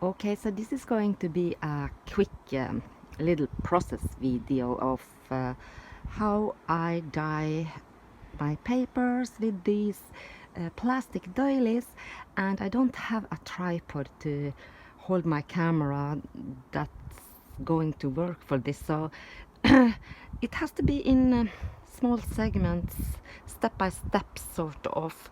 Okay, so this is going to be a quick little process video of how I dye my papers with these plastic doilies, and I don't have a tripod to hold my camera that's going to work for this, so it has to be in small segments, step by step sort of,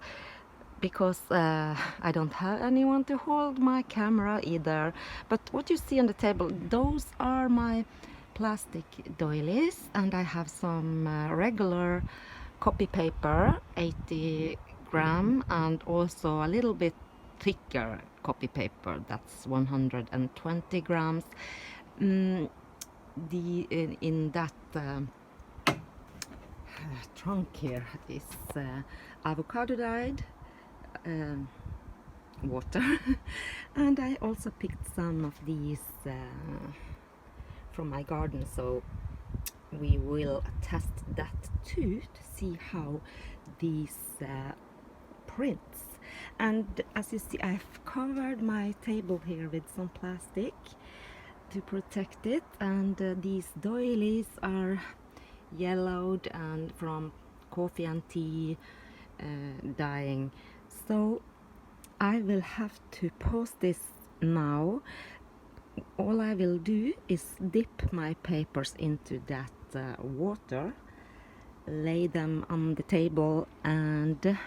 because I don't have anyone to hold my camera either. But what you see on the table, those are my plastic doilies, and I have some regular copy paper, 80 gram, and also a little bit thicker copy paper, that's 120 grams. In that trunk here is avocado dyed water and I also picked some of these from my garden, so we will test that too to see how these prints. And as you see, I've covered my table here with some plastic to protect it, and these doilies are yellowed and from coffee and tea dyeing. So I will have to pause this now. All I will do is dip my papers into that water, lay them on the table and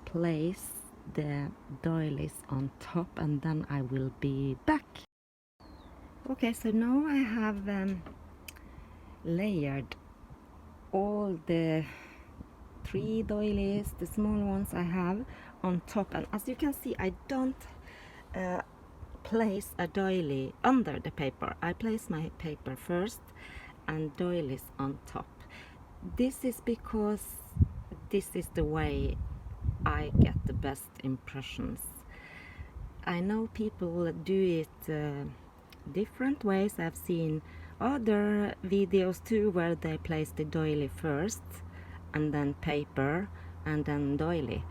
place the doilies on top, and then I will be back. Okay, so now I have layered all the 3 doilies, the small ones I have, on top, and as you can see, I don't place a doily under the paper. I place my paper first and doilies on top. This is because this is the way I get the best impressions. I know people do it different ways. I've seen other videos too where they place the doily first and then paper and then doily,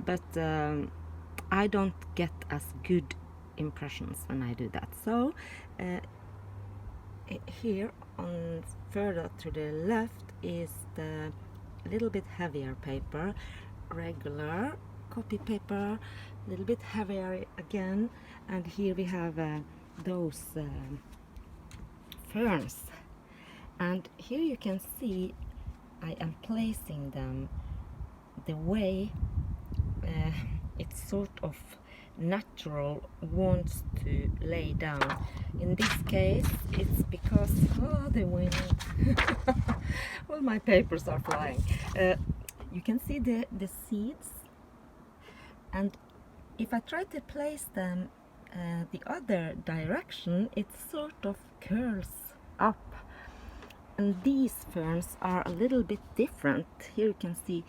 but I don't get as good impressions when I do that. So here on further to the left is the little bit heavier paper, regular copy paper, a little bit heavier again, and here we have those ferns, and here you can see I am placing them the way it's sort of natural wants to lay down. In this case it's because the wind all my papers are flying. You can see the seeds, and if I try to place them the other direction, it sort of curls up. And these ferns are a little bit different. Here you can see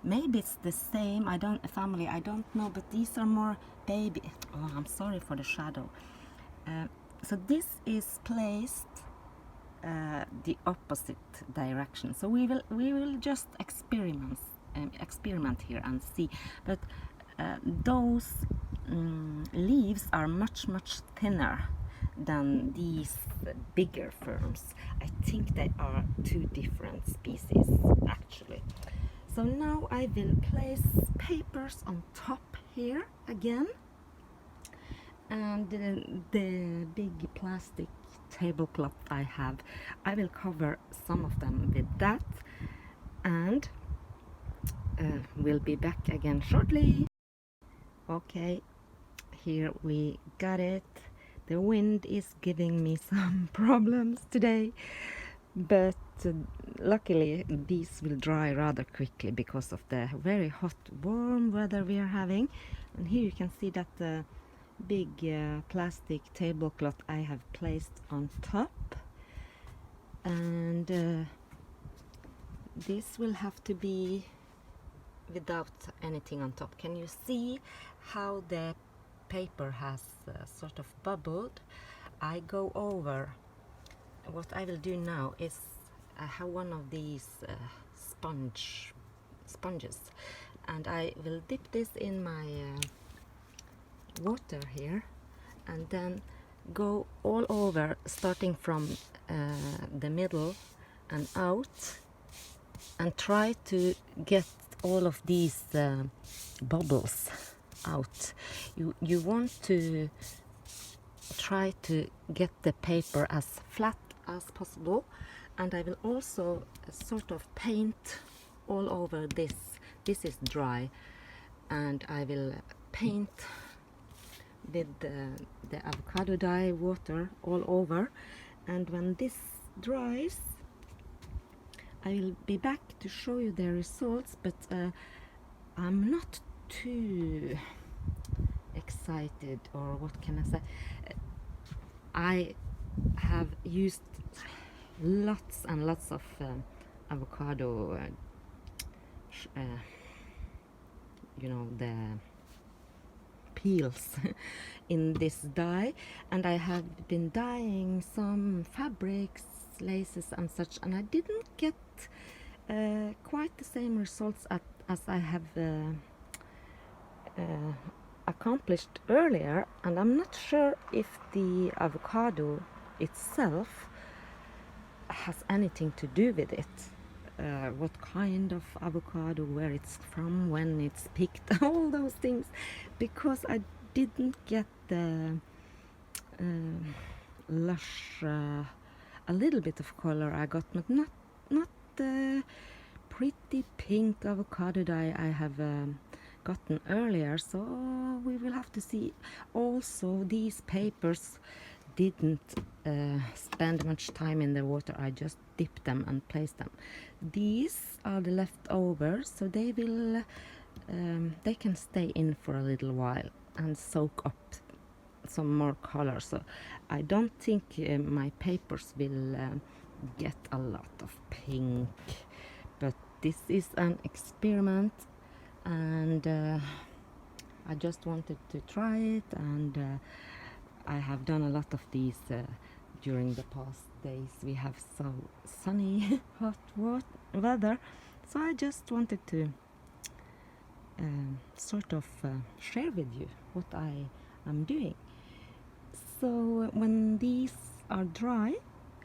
maybe it's the same family, I don't know, but these are more baby. Oh, I'm sorry for the shadow. So this is placed the opposite direction. So we will just experiment here and see. But those leaves are much thinner than these bigger ferns. I think they are 2 different species actually. So now I will place papers on top here again, and the big plastic tablecloth I have, I will cover some of them with that, and we'll be back again shortly. Okay, here we got it. The wind is giving me some problems today, but luckily these will dry rather quickly because of the very hot warm weather we are having. And here you can see that the big plastic tablecloth I have placed on top, and this will have to be without anything on top. Can you see how the paper has sort of bubbled? I go over. What I will do now is I have one of these sponges, and I will dip this in my water here and then go all over, starting from the middle and out, and try to get all of these bubbles out. You want to try to get the paper as flat as possible, and I will also sort of paint all over this. This is dry, and I will paint with the avocado dye water all over, and when this dries I will be back to show you the results, but I'm not too excited, or what can I say. I have used lots and lots of avocado you know, the peels in this dye, and I have been dyeing some fabrics, laces and such, and I didn't get quite the same results as I have accomplished earlier, and I'm not sure if the avocado itself has anything to do with it. What kind of avocado, where it's from, when it's picked, all those things, because I didn't get the lush, a little bit of color I got, but not the pretty pink avocado dye I have gotten earlier. So we will have to see. Also, these papers didn't spend much time in the water. I just dipped them and placed them. These are the leftovers, so they will they can stay in for a little while and soak up some more color. So I don't think my papers will get a lot of pink, but this is an experiment, and I just wanted to try it, and I have done a lot of these during the past days. We have so sunny hot weather, so I just wanted to sort of share with you what I am doing. So when these are dry,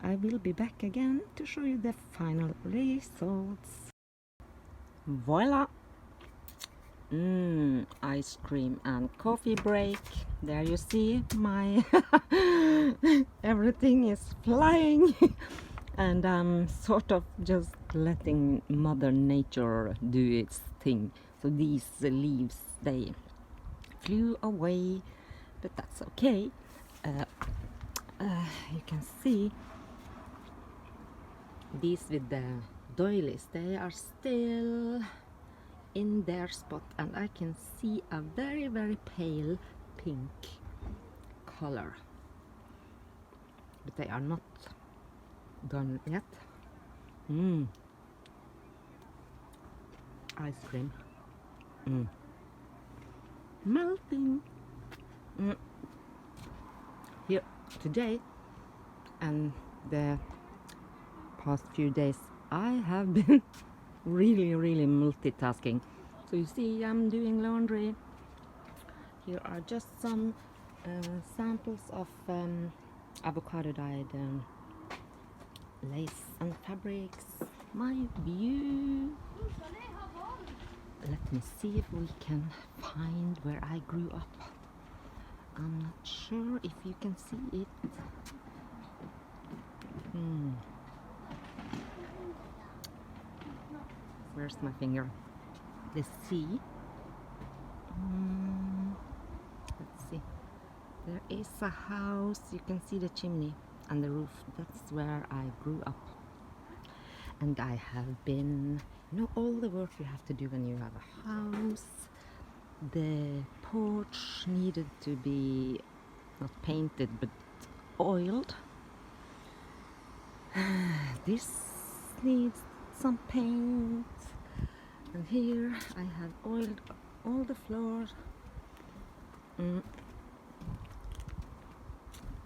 I will be back again to show you the final results. Voila! Ice cream and coffee break. There you see my everything is flying and I'm sort of just letting Mother Nature do its thing. So these leaves, they flew away, but that's okay. You can see these with the doilies, they are still in their spot, and I can see a very, very pale pink color, but they are not done yet. Ice cream, melting. Here today and the past few days I have been really multitasking. So you see, I'm doing laundry. Here are just some samples of avocado dyed lace and fabrics. My view. Let me see if we can find where I grew up. I'm not sure if you can see it. Where's my finger? The sea. Let's see. There is a house. You can see the chimney and the roof. That's where I grew up. And I have been, you know, all the work you have to do when you have a house. The porch needed to be not painted but oiled. This needs some paint, and here I have oiled all the floors,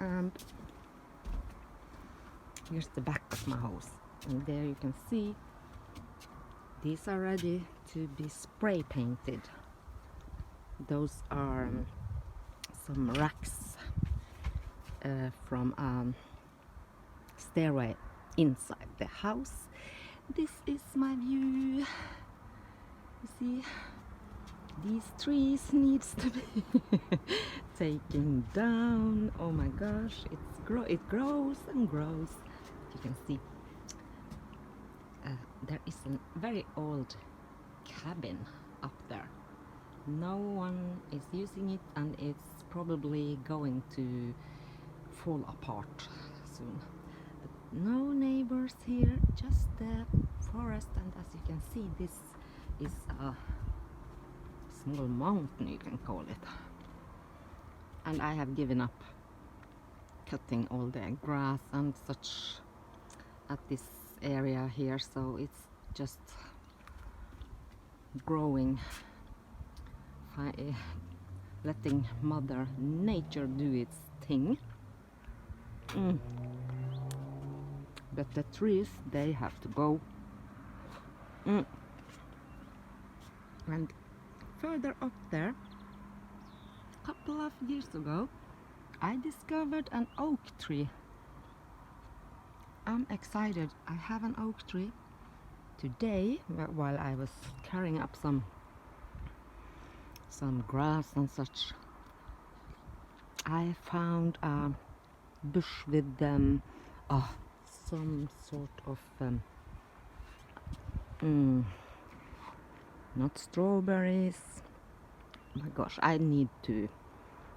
and here's the back of my house, and there you can see these are ready to be spray painted. Those are some racks from stairway inside the house. This is my view. You see, these trees needs to be taken down. Oh my gosh, it grows and grows. You can see there is a very old cabin up there. No one is using it, and it's probably going to fall apart soon. But no neighbors here, just the forest, and as you can see, this is a small mountain, you can call it. And I have given up cutting all the grass and such at this area here, so it's just growing, letting Mother Nature do its thing. But the trees, they have to go. And further up there, a couple of years ago, I discovered an oak tree. I'm excited. I have an oak tree. Today, while I was carrying up some grass and such, I found a bush with some sort of not strawberries. Oh my gosh, I need to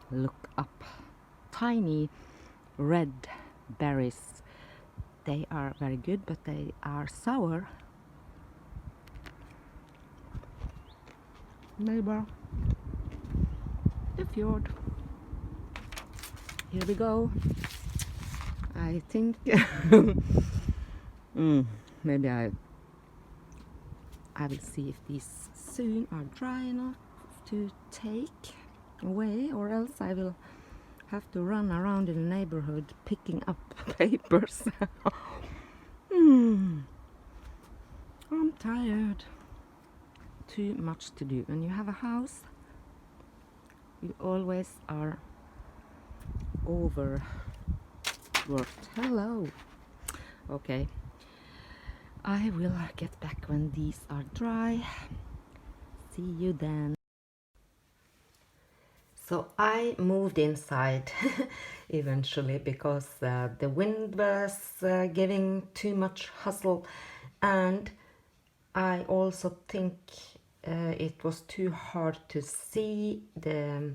look up. Tiny red berries. They are very good, but they are sour. Neighbor, the fjord. Here we go. I think maybe I will see if these soon are dry enough to take away, or else I will have to run around in the neighborhood picking up papers. I'm tired. Too much to do. When you have a house, you always are overworked. Hello. Okay. I will get back when these are dry. See you then. So I moved inside eventually because the wind was giving too much hustle, and I also think it was too hard to see the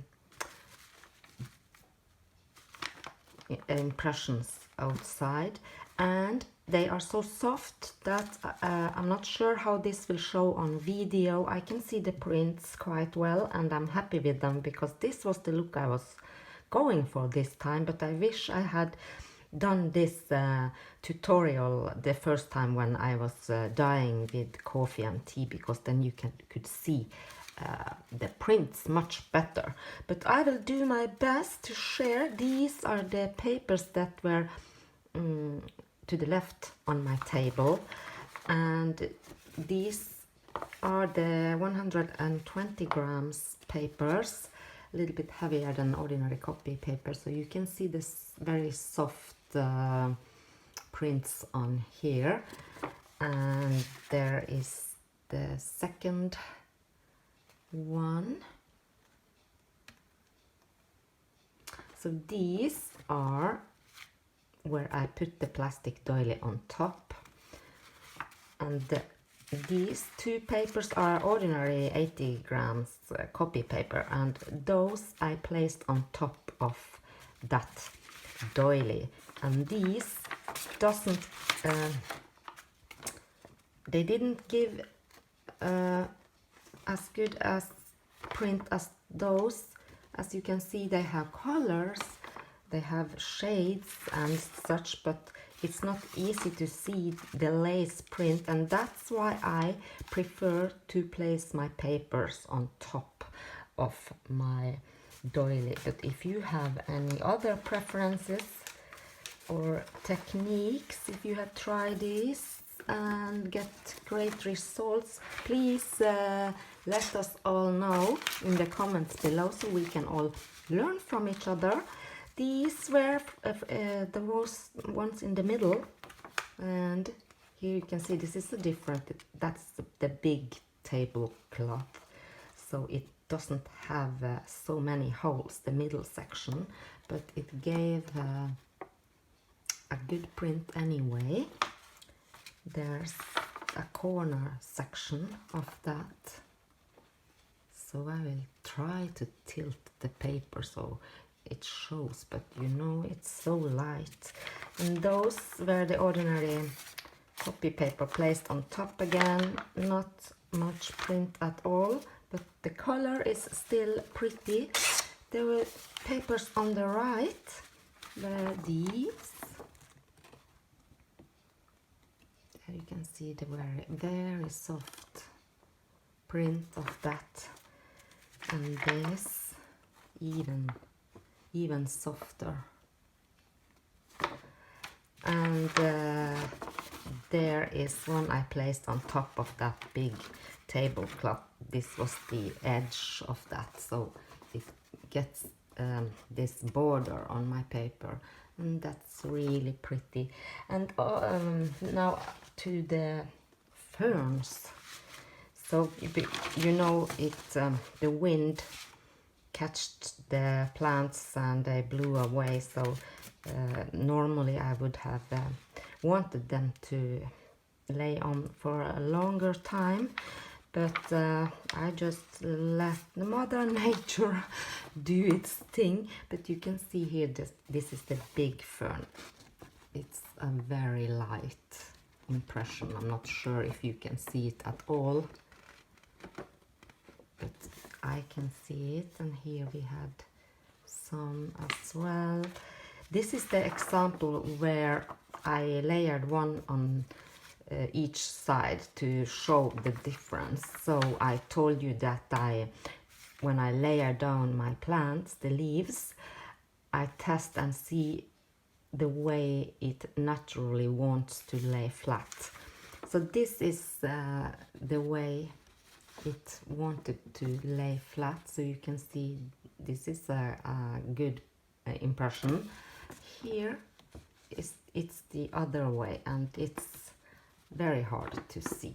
impressions outside, and they are so soft that I'm not sure how this will show on video. I can see the prints quite well, and I'm happy with them because this was the look I was going for this time, but I wish I had done this tutorial the first time when I was dyeing with coffee and tea, because then you could see the prints much better. But I will do my best to share. These are the papers that were to the left on my table, and these are the 120 grams papers, a little bit heavier than ordinary copy paper, so you can see this very soft prints on here. And there is the second one. So these are where I put the plastic doily on top, and these two papers are ordinary 80 grams copy paper, and those I placed on top of that doily. And these doesn't they didn't give as good as print as those. As you can see, they have colors, they have shades and such, but it's not easy to see the lace print, and that's why I prefer to place my papers on top of my doily. But if you have any other preferences or techniques, if you have tried these and get great results, please let us all know in the comments below, so we can all learn from each other. These were the ones in the middle, and here you can see this is a different, that's the big tablecloth, so it doesn't have so many holes, the middle section, but it gave a good print anyway. There's a corner section of that, so I will try to tilt the paper so it shows, but you know it's so light. And those were the ordinary copy paper placed on top again, not much print at all, but the color is still pretty. There were papers on the right, were these. There you can see the very soft print of that, and this even softer. And there is one I placed on top of that big tablecloth. This was the edge of that, so it gets this border on my paper, and that's really pretty. And now to the ferns. So you know it, the wind catched the plants and they blew away, so normally I would have wanted them to lay on for a longer time, but I just let the Mother Nature do its thing. But you can see here, this is the big fern. It's a very light impression. I'm not sure if you can see it at all, but I can see it, and here we had some as well. This is the example where I layered one on each side to show the difference. So I told you that when I layer down my plants, the leaves, I test and see the way it naturally wants to lay flat. So this is the way it wanted to lay flat, so you can see this is a good impression. Here it's the other way, and it's very hard to see.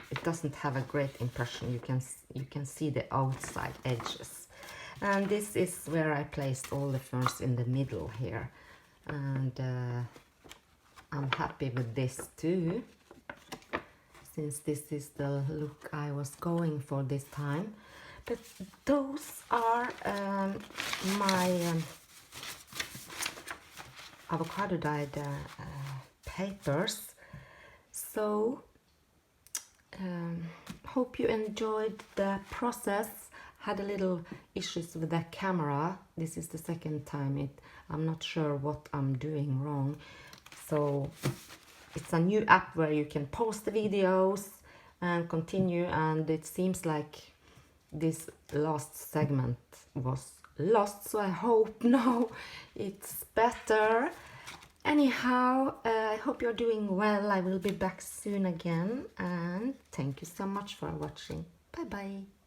It doesn't have a great impression. You can see the outside edges. And this is where I placed all the ferns in the middle here, and I'm happy with this too, since this is the look I was going for this time. But those are my avocado dyed papers. So hope you enjoyed the process. Had a little issues with the camera. This is the second time I'm not sure what I'm doing wrong. So it's a new app where you can post the videos and continue, and it seems like this last segment was lost, so I hope now it's better. Anyhow, I hope you're doing well. I will be back soon again, and thank you so much for watching. Bye bye.